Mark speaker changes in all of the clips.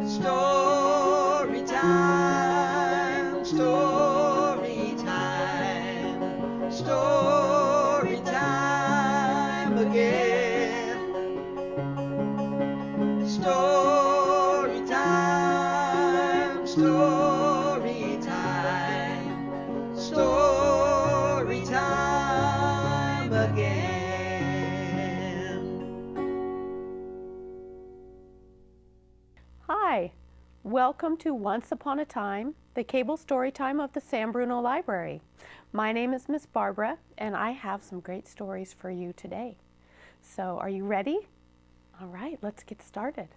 Speaker 1: Story time, story time, story time again. Story time, story time, story time again.
Speaker 2: Hi, welcome to Once Upon a Time, the cable story time of the San Bruno Library. My name is Miss Barbara, and I have some great stories for you today. So, are you ready? All right, let's get started.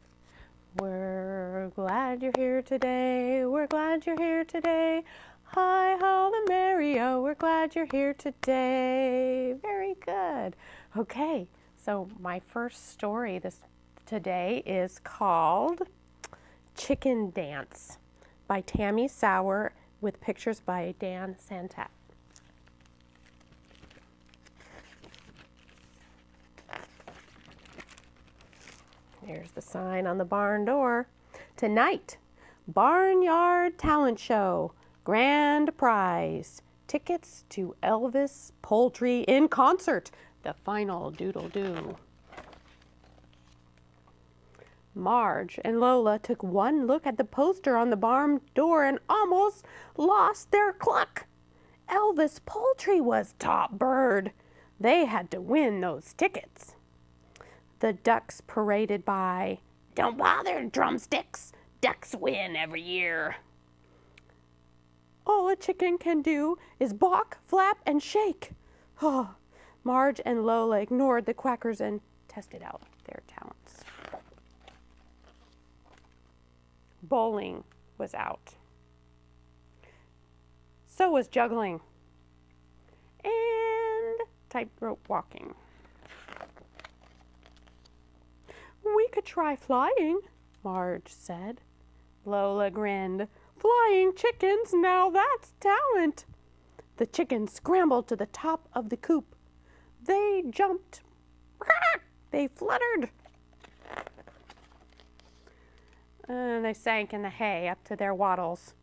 Speaker 2: We're glad you're here today. We're glad you're here today. Hi, ho, the merry-o. We're glad you're here today. Very good. Okay, so my first story today is called Chicken Dance by Tammy Sauer with pictures by Dan Santat. Here's the sign on the barn door. Tonight, Barnyard Talent Show, grand prize, tickets to Elvis Poultry in concert, the final doodle-doo. Marge and Lola took one look at the poster on the barn door and almost lost their cluck. Elvis Poultry was top bird. They had to win those tickets. The ducks paraded by. Don't bother, drumsticks. Ducks win every year. All a chicken can do is balk, flap, and shake. Oh, Marge and Lola ignored the quackers and tested out their talents. Bowling was out. So was juggling and tightrope walking. We could try flying, Marge said. Lola grinned. Flying chickens, now that's talent. The chickens scrambled to the top of the coop. They jumped. They fluttered. And they sank in the hay up to their wattles.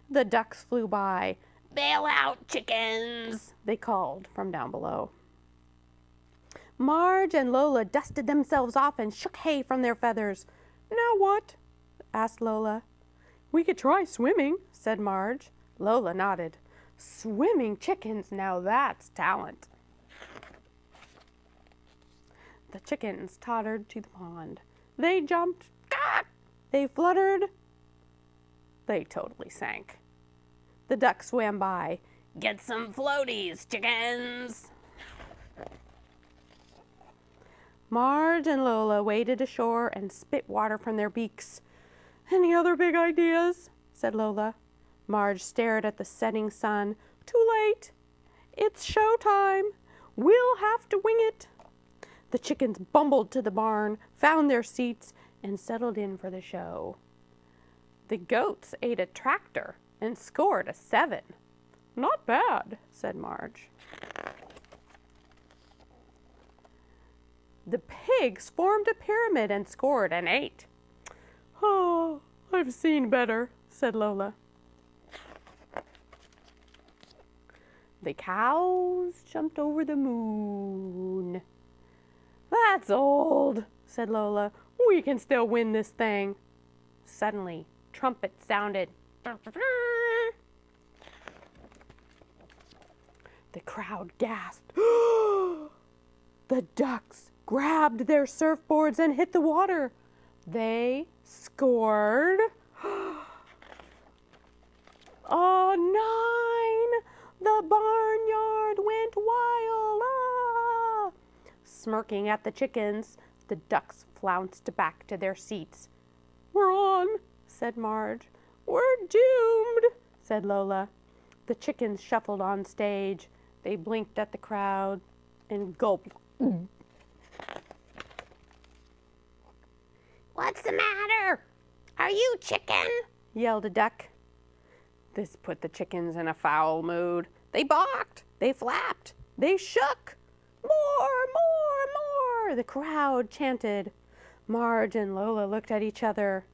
Speaker 2: The ducks flew by. Bail out, chickens, they called from down below. Marge and Lola dusted themselves off and shook hay from their feathers. Now what? Asked Lola. We could try swimming, said Marge. Lola nodded. Swimming chickens, now that's talent. The chickens tottered to the pond. They jumped. They fluttered. They totally sank. The ducks swam by. Get some floaties, chickens. Marge and Lola waded ashore and spit water from their beaks. Any other big ideas? Said Lola. Marge stared at the setting sun. Too late. It's show time. We'll have to wing it. The chickens bumbled to the barn, found their seats, and settled in for the show. The goats ate a tractor and scored a 7. Not bad, said Marge. The pigs formed a pyramid and scored an 8. Oh, I've seen better, said Lola. The cows jumped over the moon. That's old, said Lola. We can still win this thing. Suddenly, trumpets sounded. The crowd gasped. The ducks grabbed their surfboards and hit the water. They scored a 9. The barnyard went wild. Ah! Smirking at the chickens, the ducks flounced back to their seats. We're on, said Marge. We're doomed, said Lola. The chickens shuffled on stage. They blinked at the crowd and gulped. What's the matter? Are you chicken? Yelled a duck. This put the chickens in a foul mood. They balked, they flapped, they shook. More, more, more, the crowd chanted. Marge and Lola looked at each other.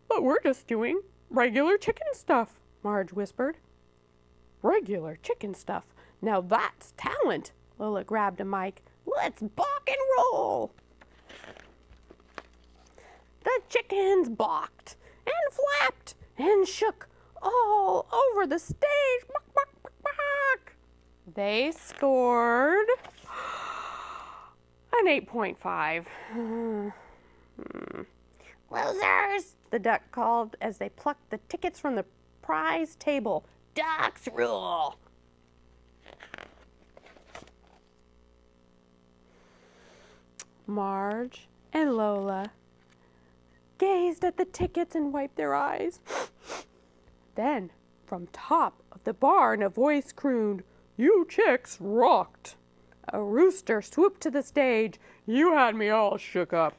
Speaker 2: But we're just doing regular chicken stuff, Marge whispered. Regular chicken stuff. Now that's talent. Lola grabbed a mic. Let's balk and roll. The chickens balked and flapped and shook all over the stage. Bark, bark, bark, bark. They scored an 8.5. Losers, the duck called as they plucked the tickets from the prize table. Ducks rule. Marge and Lola gazed at the tickets and wiped their eyes. Then, from top of the barn, a voice crooned, "You chicks rocked." A rooster swooped to the stage. "You had me all shook up."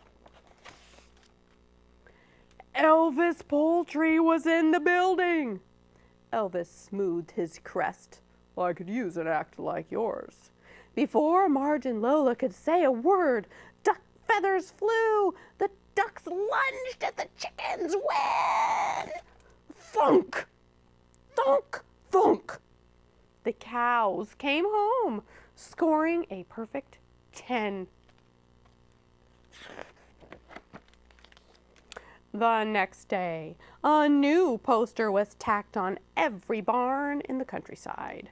Speaker 2: Elvis Poultry was in the building. Elvis smoothed his crest. "I could use an act like yours." Before Marge and Lola could say a word, duck feathers flew. The ducks lunged at the chickens. Win! Thunk! Thunk! Thunk! The cows came home, scoring a perfect 10. The next day, a new poster was tacked on every barn in the countryside.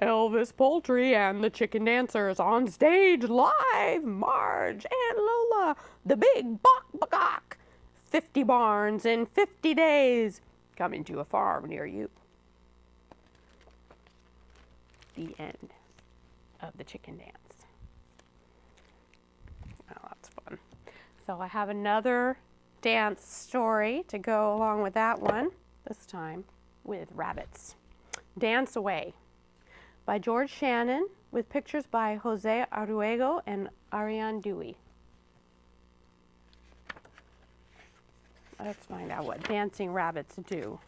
Speaker 2: Elvis Poultry and the Chicken Dancers on stage live. Marge and Lola, the big bok bakok. 50 barns in 50 days. Coming to a farm near you. The end of the chicken dance. Oh, that's fun. So I have another dance story to go along with that one, this time with rabbits. Dance Away by George Shannon with pictures by Jose Arruego and Ariane Dewey. Let's find out what dancing rabbits do.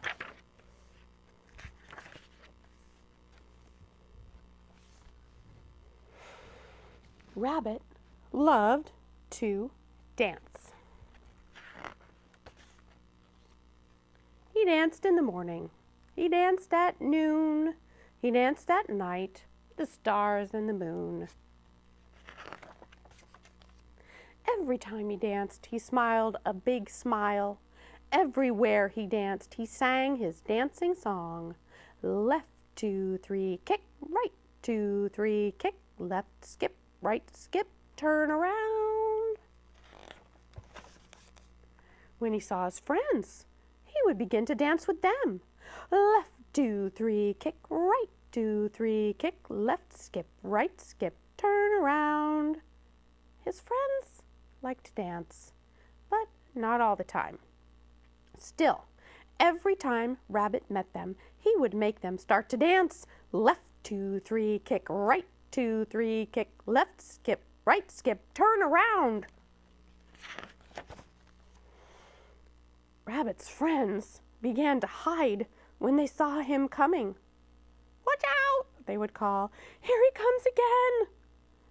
Speaker 2: Rabbit loved to dance. He danced in the morning. He danced at noon. He danced at night, the stars and the moon. Every time he danced, he smiled a big smile. Everywhere he danced, he sang his dancing song. Left, 2, 3, kick, right, 2, 3, kick, left, skip, right, skip, turn around. When he saw his friends, he would begin to dance with them. Left, 2, 3, kick, right, 2, 3, kick, left, skip, right, skip, turn around. His friends liked to dance, but not all the time. Still, every time Rabbit met them, he would make them start to dance. Left, 2, 3, kick, right, 2, 3, kick, left, skip, right, skip, turn around. Rabbit's friends began to hide when they saw him coming. "Watch out!" they would call. "Here he comes again!"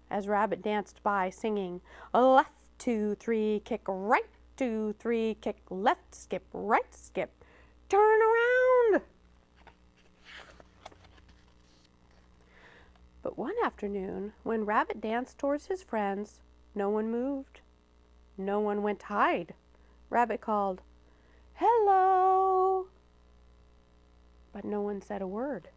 Speaker 2: As Rabbit danced by singing, left, 2, 3, kick, right, 2, 3, kick, left, skip, right, skip, turn around. But one afternoon, when Rabbit danced towards his friends, no one moved. No one went to hide. Rabbit called, "Hello!" But no one said a word.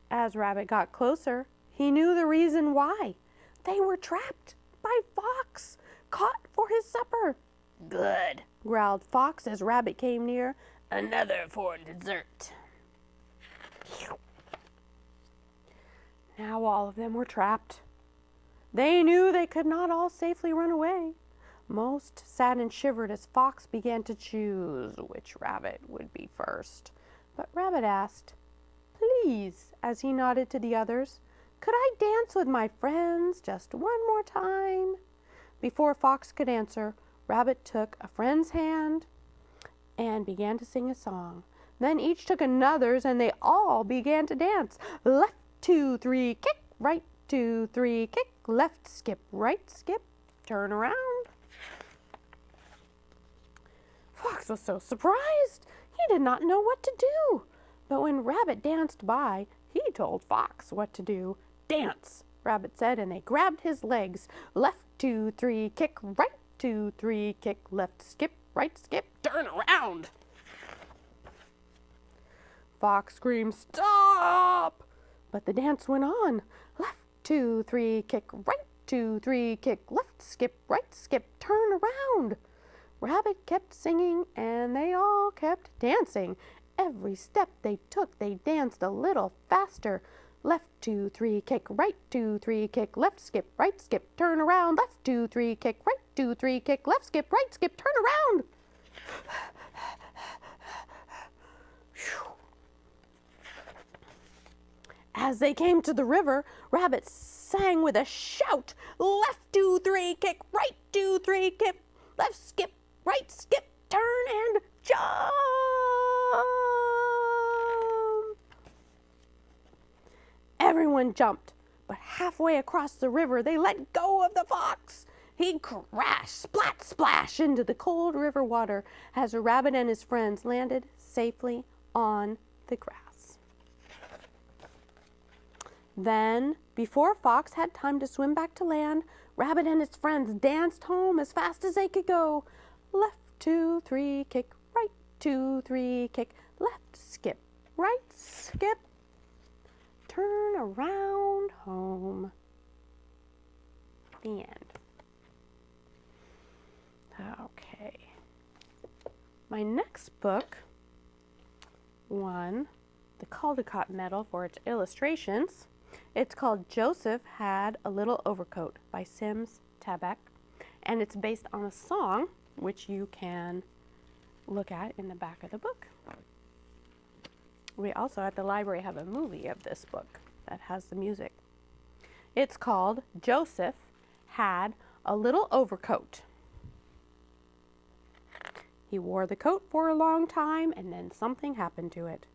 Speaker 2: As Rabbit got closer, he knew the reason why. They were trapped by Fox, caught for his supper. "Good," growled Fox as Rabbit came near. "Another for dessert." Now all of them were trapped. They knew they could not all safely run away. Most sat and shivered as Fox began to choose which rabbit would be first. But Rabbit asked, "Please," as he nodded to the others, "could I dance with my friends just one more time?" Before Fox could answer, Rabbit took a friend's hand and began to sing a song. Then each took another's and they all began to dance. Left, 2, 3, kick, right, 2, 3, kick, left, skip, right, skip, turn around. Fox was so surprised. He did not know what to do. But when Rabbit danced by, he told Fox what to do. Dance, Rabbit said, and they grabbed his legs. Left, 2, 3, kick, right, 2, 3, kick, left, skip, right, skip, turn around. Fox screamed, stop! But the dance went on. Left, 2, 3, kick, right, 2, 3, kick, left, skip, right, skip, turn around. Rabbit kept singing, and they all kept dancing. Every step they took, they danced a little faster. Left, 2, 3, kick, right, 2, 3, kick, left, skip, right, skip, turn around. Left, 2, 3, kick, right, 2, 3, kick, left, skip, right, skip, turn around. As they came to the river, Rabbit sang with a shout. Left, 2, 3, kick, right, 2, 3, kick, left, skip, right, skip, turn, and jump. Everyone jumped, but halfway across the river, they let go of the fox. He crashed, splat, splash, into the cold river water as Rabbit and his friends landed safely on the grass. Then, before Fox had time to swim back to land, Rabbit and his friends danced home as fast as they could go. Left, 2, 3, kick, right, 2, 3, kick, left, skip, right, skip, turn around home. The end. Okay. My next book won the Caldecott Medal for its illustrations. It's called Joseph Had a Little Overcoat by Sims Tabak, and it's based on a song which you can look at in the back of the book. We also at the library have a movie of this book that has the music. It's called Joseph Had a Little Overcoat. He wore the coat for a long time and then something happened to it.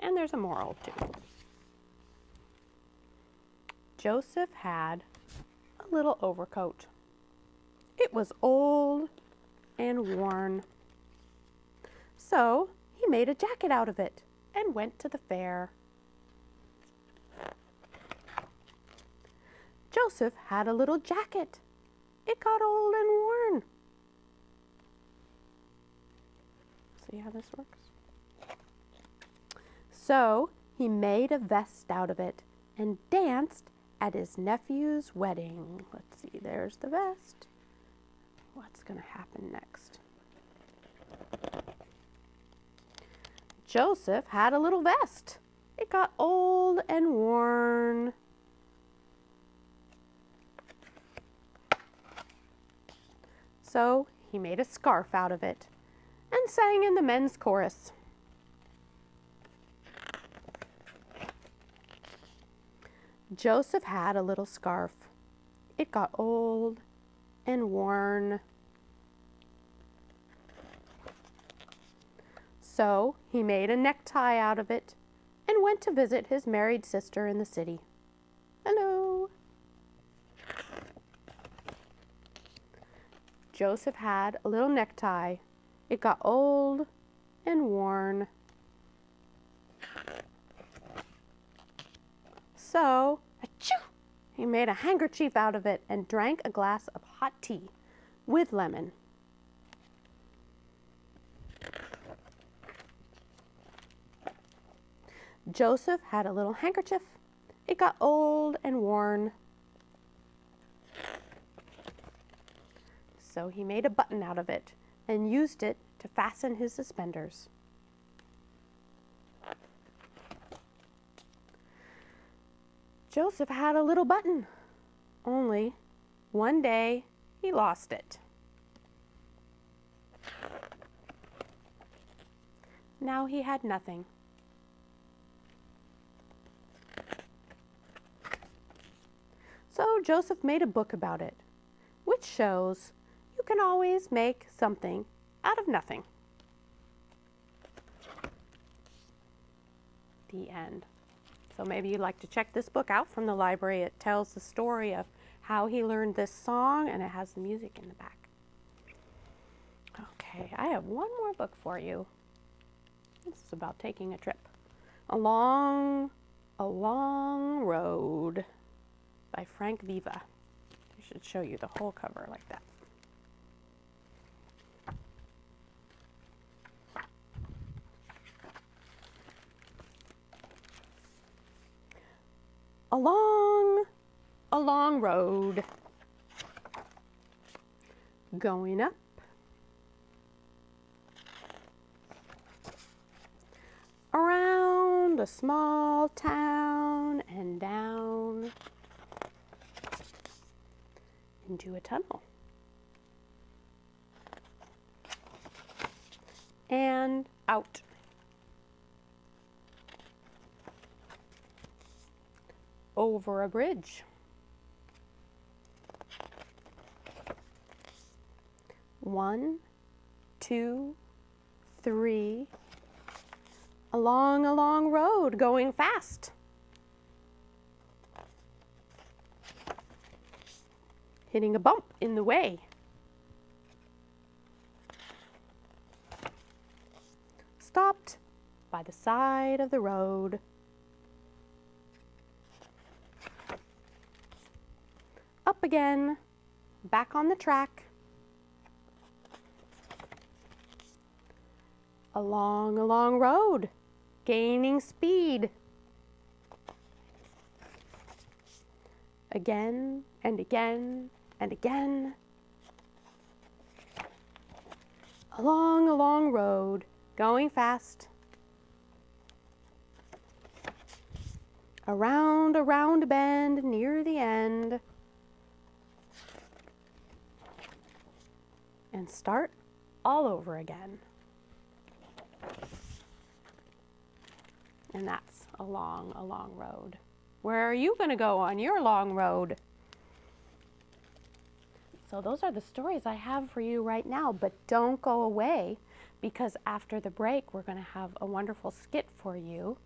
Speaker 2: And there's a moral too. Joseph had a little overcoat. It was old and worn. So he made a jacket out of it and went to the fair. Joseph had a little jacket. It got old and worn. See how this works? So he made a vest out of it and danced at his nephew's wedding. Let's see, there's the vest. What's going to happen next? Joseph had a little vest. It got old and worn. So he made a scarf out of it and sang in the men's chorus. Joseph had a little scarf. It got old and worn. So he made a necktie out of it and went to visit his married sister in the city. Hello. Joseph had a little necktie. It got old and worn. So, achoo, he made a handkerchief out of it and drank a glass of hot tea with lemon. Joseph had a little handkerchief. It got old and worn. So he made a button out of it and used it to fasten his suspenders. Joseph had a little button, only one day he lost it. Now he had nothing. So Joseph made a book about it, which shows you can always make something out of nothing. The end. So maybe you'd like to check this book out from the library. It tells the story of how he learned this song and it has the music in the back. Okay. Okay, I have one more book for you. This is about taking a trip. A Long Road by Frank Viva. I should show you the whole cover like that. A long road going up, around a small town and down into a tunnel and out. Over a bridge. One, two, three. Along a long road going fast. Hitting a bump in the way. Stopped by the side of the road. Up again, back on the track. Along a long road, gaining speed. Again and again and again. Along a long road, going fast. Around a round bend near the end. And start all over again. And that's a long road. Where are you going to go on your long road? So those are the stories I have for you right now, but don't go away, because after the break we're going to have a wonderful skit for you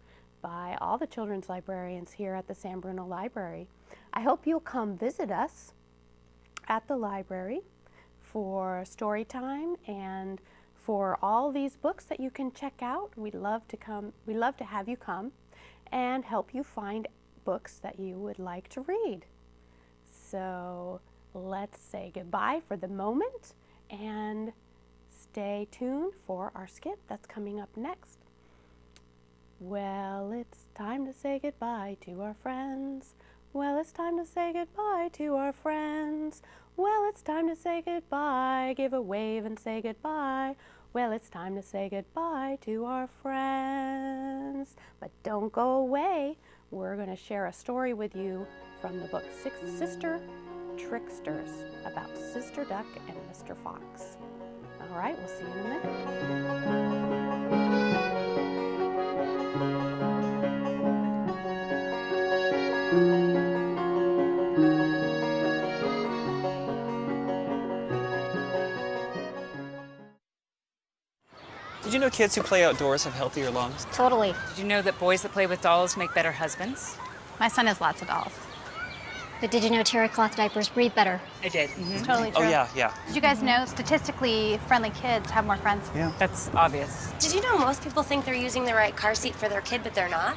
Speaker 2: by all the children's librarians here at the San Bruno Library. I hope you'll come visit us at the library for story time and for all these books that you can check out. We'd love to have you come and help you find books that you would like to read. So let's say goodbye for the moment and stay tuned for our skit that's coming up next. Well, it's time to say goodbye to our friends. Well, it's time to say goodbye to our friends. Well, it's time to say goodbye. Give a wave and say goodbye. Well, it's time to say goodbye to our friends. But don't go away. We're going to share a story with you from the book Sister Tricksters about Sister Duck and Mr. Fox. All right, we'll see you in a minute.
Speaker 3: Did you know kids who play outdoors have healthier lungs?
Speaker 4: Totally.
Speaker 5: Did you know that boys that play with dolls make better husbands?
Speaker 4: My son has lots of dolls.
Speaker 6: But did you know terry cloth diapers breathe better?
Speaker 5: I did.
Speaker 4: It's totally true.
Speaker 3: Oh, yeah.
Speaker 4: Did you guys know statistically friendly kids have more friends?
Speaker 3: Yeah.
Speaker 5: That's obvious.
Speaker 7: Did you know most people think they're using the right car seat for their kid, but they're not?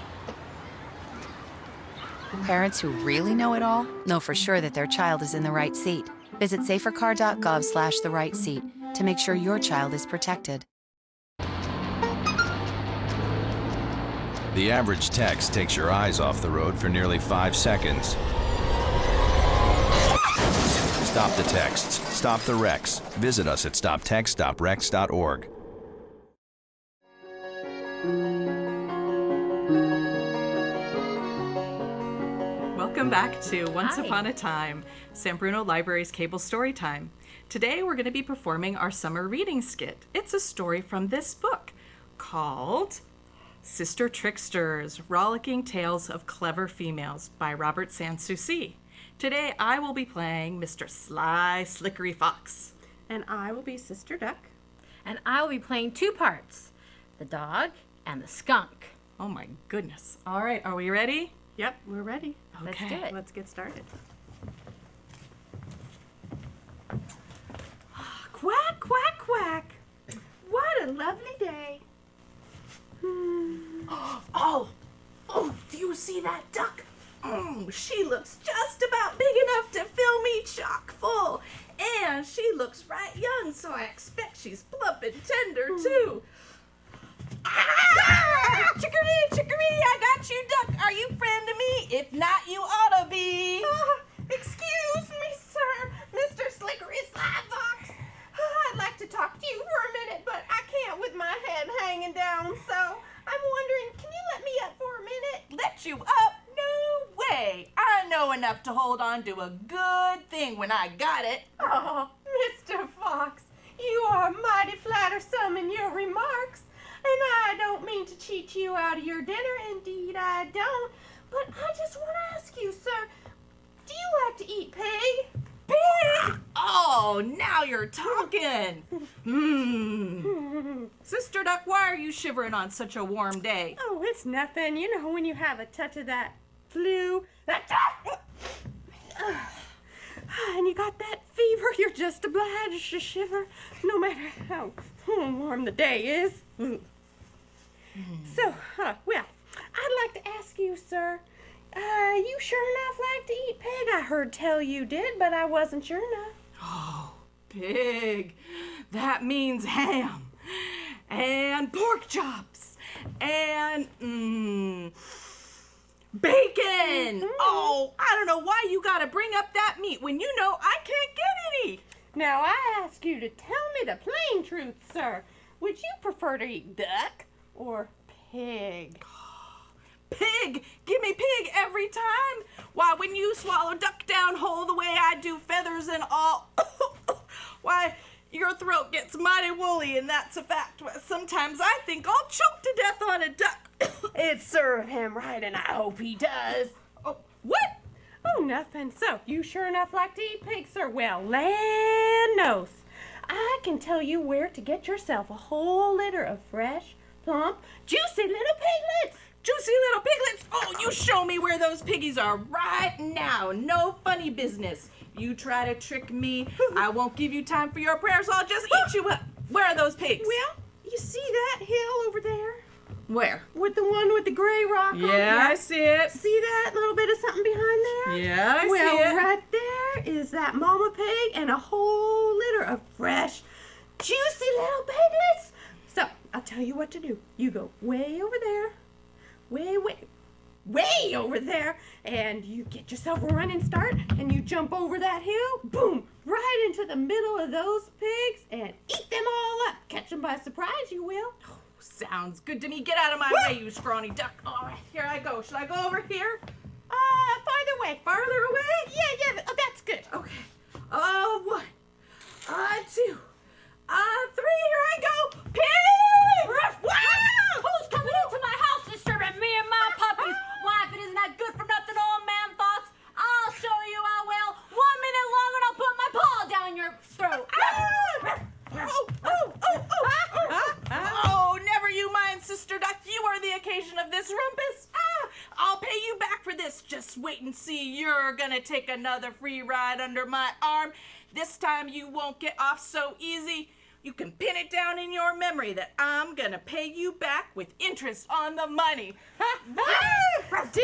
Speaker 8: Parents who really know it all know for sure that their child is in the right seat. Visit safercar.gov/the right seat to make sure your child is protected.
Speaker 9: The average text takes your eyes off the road for nearly 5 seconds. Stop the texts. Stop the wrecks. Visit us at stoptextstopwrecks.org.
Speaker 10: Welcome back to Once Upon a Time, San Bruno Library's Cable Story Time. Today we're going to be performing our summer reading skit. It's a story from this book called Sister Tricksters, Rollicking Tales of Clever Females by Robert Sanssouci. Today I will be playing Mr. Sly Slickery Fox.
Speaker 2: And I will be Sister Duck.
Speaker 11: And I will be playing two parts, the dog and the skunk.
Speaker 10: Oh my goodness. All right, are we ready?
Speaker 2: Yep, we're ready.
Speaker 11: Let's do it.
Speaker 2: Let's get started.
Speaker 10: Quack, quack, quack. Oh, do you see that duck? She looks just about big enough to fill me chock full. And she looks right young, so I expect she's plump and tender, too. Ah! Chicory, chicory, I got you, duck. Are you friend to me? If not, you ought to be.
Speaker 12: Excuse me, sir, Mr. Slickery Sly Fox. I'd like to talk to you for a minute, but I can't with my head hanging down, so I'm wondering, can you let me up for a minute?
Speaker 10: Let you up? No way. I know enough to hold on to a good thing when I got it.
Speaker 12: Oh, Mr. Fox, you are mighty flattersome in your remarks, and I don't mean to cheat you out of your dinner, indeed I don't, but I just want to ask you, sir, do you like to eat pig?
Speaker 10: Pig? Oh, now you're talking. Sister Duck, why are you shivering on such a warm day?
Speaker 12: Oh, it's nothing. You know, when you have a touch of that flu, and you got that fever, you're just obliged to shiver, no matter how warm the day is. So, well, I'd like to ask you, sir, you sure enough like to eat pig? I heard tell you did, but I wasn't sure enough.
Speaker 10: Oh, pig. That means ham. And pork chops. And, bacon. Oh, I don't know why you gotta bring up that meat when you know I can't get any.
Speaker 12: Now, I ask you to tell me the plain truth, sir. Would you prefer to eat duck or pig?
Speaker 10: Pig! Give me pig every time! Why, when you swallow duck down whole the way I do, feathers and all, why, your throat gets mighty woolly, and that's a fact. Sometimes I think I'll choke to death on a duck.
Speaker 12: It served him right, and I hope he does.
Speaker 10: Oh, what?
Speaker 12: Oh, nothing. So, you sure enough like to eat pig, sir? Well, land knows. I can tell you where to get yourself a whole litter of fresh, plump, juicy little piglets.
Speaker 10: Juicy little piglets! Oh, you show me where those piggies are right now. No funny business. You try to trick me, I won't give you time for your prayers. I'll just eat you up. Where are those pigs?
Speaker 12: Well, you see that hill over there?
Speaker 10: Where?
Speaker 12: With the one with the gray rock on it?
Speaker 10: Yeah, I see it.
Speaker 12: See that little bit of something behind there?
Speaker 10: Yeah, I see it.
Speaker 12: Well, right there is that mama pig and a whole litter of fresh, juicy little piglets. So, I'll tell you what to do. You go way over there. Way over there, and you get yourself a running start, and you jump over that hill, boom, right into the middle of those pigs, and eat them all up. Catch them by surprise, you will.
Speaker 10: Oh, sounds good to me. Get out of my way, you scrawny duck. All right, here I go. Should I go over here?
Speaker 12: Farther away.
Speaker 10: Farther away?
Speaker 12: Yeah, oh, that's good.
Speaker 10: Okay. 1, 2, 3, here I go. Pig!
Speaker 11: Wow! Who's coming into my house disturbing me and my puppies? Why, if it isn't that good for nothing old man Fox, I'll show you I will. 1 minute longer and I'll put my paw down your throat.
Speaker 10: Oh, never you mind, Sister Duck. You are the occasion of this rumpus. I'll pay you back for this. Just wait and see. You're gonna take another free ride under my arm. This time you won't get off so easy. You can pin it down in your memory that I'm gonna pay you back with interest on the money.
Speaker 12: Do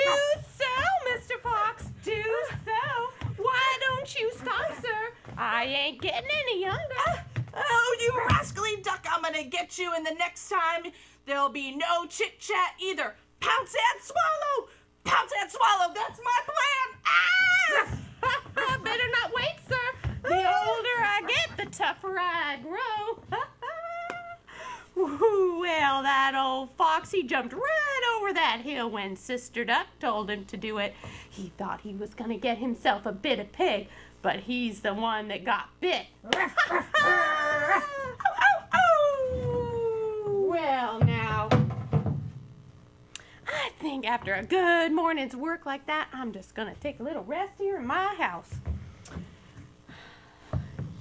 Speaker 12: so, Mr. Fox, do so. Why don't you stop, sir? I ain't getting any younger.
Speaker 10: Oh, you rascally duck, I'm gonna get you, and the next time there'll be no chit-chat either. Pounce and swallow! Pounce and swallow, that's my plan!
Speaker 12: Better not wait, sir. The older I get, the tougher I grow. Well, that old fox, he jumped right over that hill when Sister Duck told him to do it. He thought he was going to get himself a bit of pig, but he's the one that got bit. Well, now, I think after a good morning's work like that, I'm just going to take a little rest here in my house.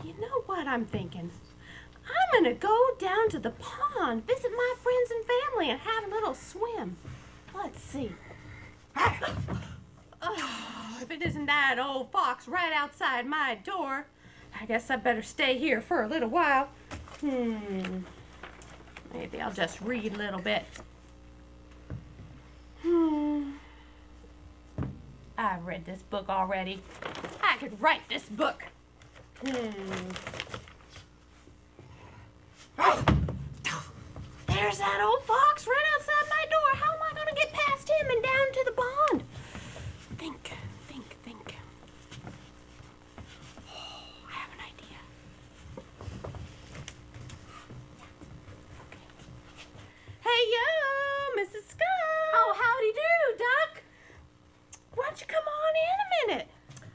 Speaker 12: You know what I'm thinking? I'm going to go down to the pond, visit my friends and family, and have a little swim. Let's see. Oh, if it isn't that old fox right outside my door, I guess I better stay here for a little while. Maybe I'll just read a little bit. I've read this book already. I could write this book. There's that old fox right outside my door. How am I going to get past him and down to the pond? Think. Oh, I have an idea. Hey, yo, Mrs. Skunk.
Speaker 11: Oh, howdy do, Duck.
Speaker 12: Why don't you come on in a minute?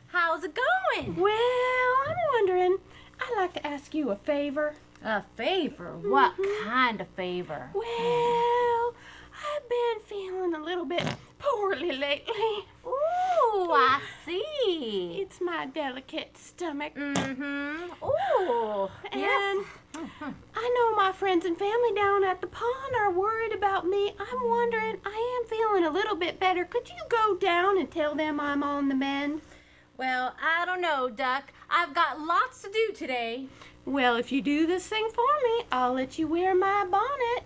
Speaker 11: How's it going?
Speaker 12: Well, I'm wondering, I'd like to ask you a favor.
Speaker 11: A favor? What kind of favor?
Speaker 12: Well, I've been feeling a little bit poorly lately.
Speaker 11: Ooh, I see.
Speaker 12: It's my delicate stomach.
Speaker 11: Ooh,
Speaker 12: And I know my friends and family down at the pond are worried about me. I'm wondering, I am feeling a little bit better. Could you go down and tell them I'm on the mend?
Speaker 11: Well, I don't know, Duck. I've got lots to do today.
Speaker 12: Well, if you do this thing for me, I'll let you wear my bonnet.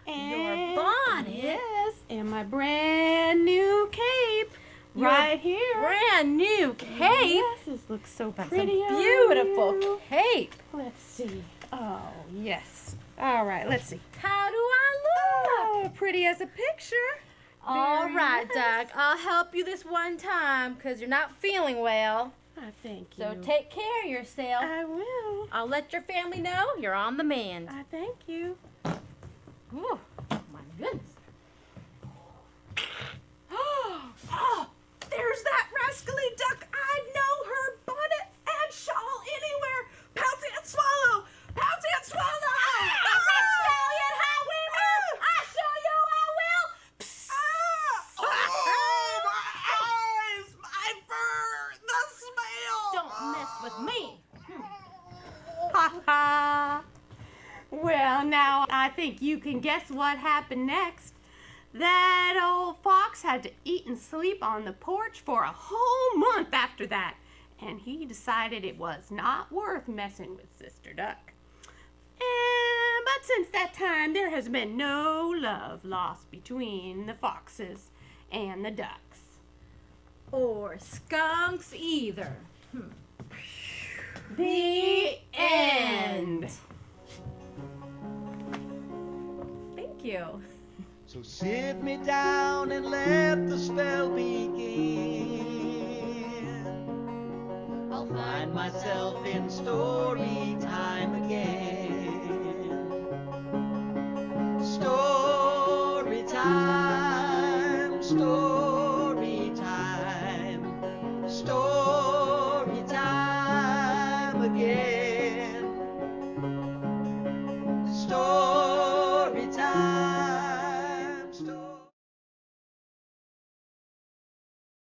Speaker 11: Your bonnet?
Speaker 12: Yes, and my brand new cape. Right here.
Speaker 11: Brand new cape?
Speaker 12: Yes, this looks so pretty.
Speaker 11: That's a beautiful cape.
Speaker 12: Let's see. Oh, yes. All right, let's see.
Speaker 11: How do I look?
Speaker 12: Oh, pretty as a picture.
Speaker 11: All
Speaker 12: Very
Speaker 11: right,
Speaker 12: nice.
Speaker 11: Duck. I'll help you this one time because you're not feeling well.
Speaker 12: I thank you.
Speaker 11: So take care of yourself.
Speaker 12: I will.
Speaker 11: I'll let your family know you're on the mend.
Speaker 12: I thank you.
Speaker 11: Ooh, my goodness.
Speaker 10: Oh, there's that rascally duck. I'd know her bonnet and shawl anywhere. Pounce and swallow. Pounce and swallow.
Speaker 11: Reptilian highwayman! I show you I will!
Speaker 10: Oh, my eyes, my fur, the smell.
Speaker 11: Don't mess with me.
Speaker 12: Ha ha. Well, now I think you can guess what happened next. That old fox had to eat and sleep on the porch for a whole month after that, and he decided it was not worth messing with Sister Duck. But since that time, there has been no love lost between the foxes and the ducks.
Speaker 11: Or skunks either.
Speaker 12: The end.
Speaker 11: Thank you.
Speaker 1: So sit me down and let the spell begin. I'll find myself in story time again. Story time, story time, story time again.